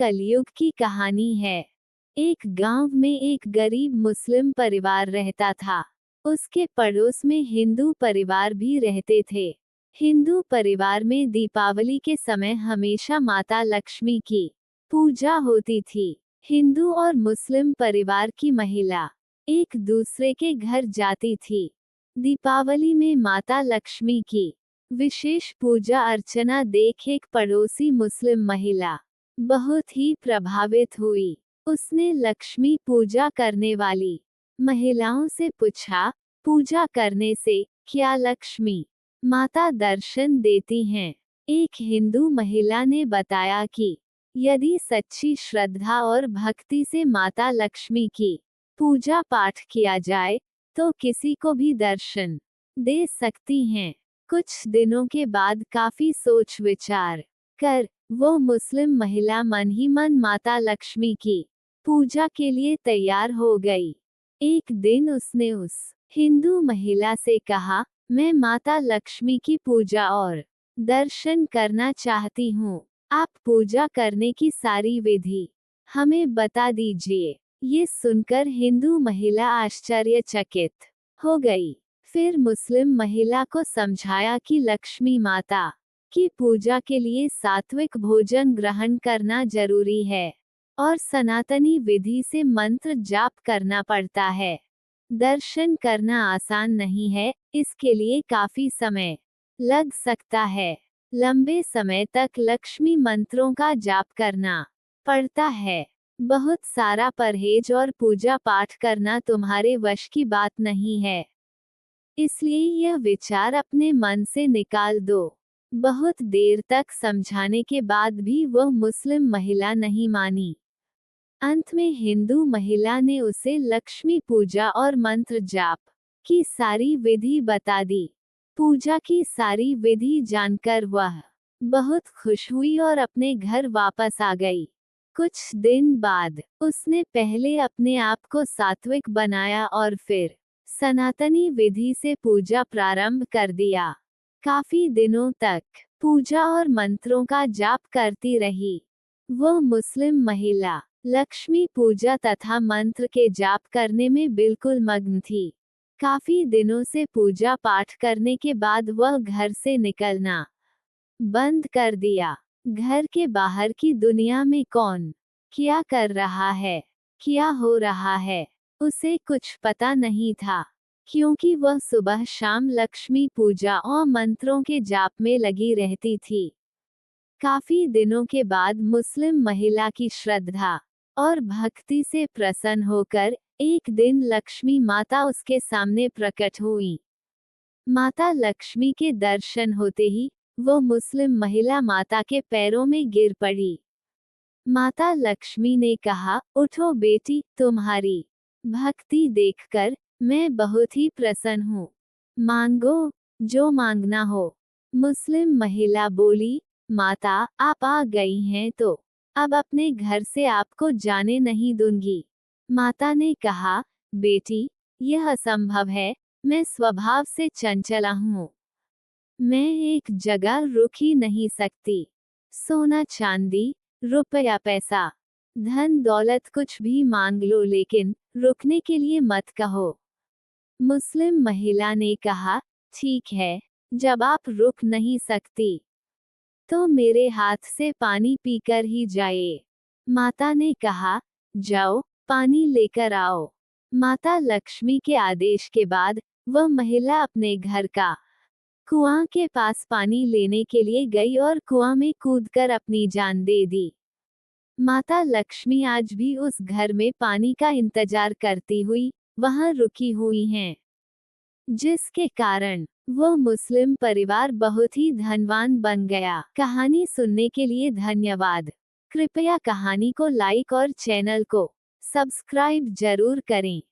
कलयुग की कहानी है। एक गांव में एक गरीब मुस्लिम परिवार रहता था। उसके पड़ोस में हिंदू परिवार भी रहते थे। हिंदू परिवार में दीपावली के समय हमेशा माता लक्ष्मी की पूजा होती थी। हिंदू और मुस्लिम परिवार की महिला एक दूसरे के घर जाती थी। दीपावली में माता लक्ष्मी की विशेष पूजा अर्चना देख एक पड़ोसी मुस्लिम महिला बहुत ही प्रभावित हुई। उसने लक्ष्मी पूजा करने वाली महिलाओं से पूछा, पूजा करने से क्या लक्ष्मी माता दर्शन देती हैं? एक हिंदू महिला ने बताया कि यदि सच्ची श्रद्धा और भक्ति से माता लक्ष्मी की पूजा पाठ किया जाए तो किसी को भी दर्शन दे सकती हैं। कुछ दिनों के बाद काफी सोच विचार कर वो मुस्लिम महिला मन ही मन माता लक्ष्मी की पूजा के लिए तैयार हो गई। एक दिन उसने उस हिंदू महिला से कहा, मैं माता लक्ष्मी की पूजा और दर्शन करना चाहती हूँ। आप पूजा करने की सारी विधि हमें बता दीजिए। ये सुनकर हिंदू महिला आश्चर्यचकित हो गई। फिर मुस्लिम महिला को समझाया कि लक्ष्मी माता की पूजा के लिए सात्विक भोजन ग्रहण करना जरूरी है और सनातनी विधि से मंत्र जाप करना पड़ता है। दर्शन करना आसान नहीं है, इसके लिए काफी समय लग सकता है। लंबे समय तक लक्ष्मी मंत्रों का जाप करना पड़ता है। बहुत सारा परहेज और पूजा पाठ करना तुम्हारे वश की बात नहीं है, इसलिए यह विचार अपने मन से निकाल दो। बहुत देर तक समझाने के बाद भी वह मुस्लिम महिला नहीं मानी। अंत में हिंदू महिला ने उसे लक्ष्मी पूजा और मंत्र जाप की सारी विधि बता दी। पूजा की सारी विधि जानकर वह बहुत खुश हुई और अपने घर वापस आ गई। कुछ दिन बाद उसने पहले अपने आप को सात्विक बनाया और फिर सनातनी विधि से पूजा प्रारंभ कर दिया। काफी दिनों तक पूजा और मंत्रों का जाप करती रही। वह मुस्लिम महिला लक्ष्मी पूजा तथा मंत्र के जाप करने में बिल्कुल मग्न थी। काफी दिनों से पूजा पाठ करने के बाद वह घर से निकलना बंद कर दिया। घर के बाहर की दुनिया में कौन क्या कर रहा है, क्या हो रहा है, उसे कुछ पता नहीं था, क्योंकि वह सुबह शाम लक्ष्मी पूजा और मंत्रों के जाप में लगी रहती थी। काफी दिनों के बाद मुस्लिम महिला की श्रद्धा और भक्ति से प्रसन्न होकर एक दिन लक्ष्मी माता उसके सामने प्रकट हुई। माता लक्ष्मी के दर्शन होते ही वो मुस्लिम महिला माता के पैरों में गिर पड़ी। माता लक्ष्मी ने कहा, उठो बेटी, तुम्हारी भक्ति देखकर मैं बहुत ही प्रसन्न हूँ। मांगो जो मांगना हो। मुस्लिम महिला बोली, माता आप आ गई हैं तो अब अपने घर से आपको जाने नहीं दूंगी। माता ने कहा, बेटी यह असंभव है, मैं स्वभाव से चंचला हूँ। मैं एक जगह रुक ही नहीं सकती। सोना चांदी, रुपया पैसा, धन दौलत कुछ भी मांग लो, लेकिन रुकने के लिए मत कहो। मुस्लिम महिला ने कहा, ठीक है, जब आप रुक नहीं सकती तो मेरे हाथ से पानी पीकर ही जाइए। माता ने कहा, जाओ पानी लेकर आओ। माता लक्ष्मी के आदेश के बाद वह महिला अपने घर का कुआं के पास पानी लेने के लिए गई और कुआं में कूदकर अपनी जान दे दी। माता लक्ष्मी आज भी उस घर में पानी का इंतजार करती हुई वहां रुकी हुई हैं, जिसके कारण वह मुस्लिम परिवार बहुत ही धनवान बन गया। कहानी सुनने के लिए धन्यवाद। कृपया कहानी को लाइक और चैनल को सब्सक्राइब जरूर करें।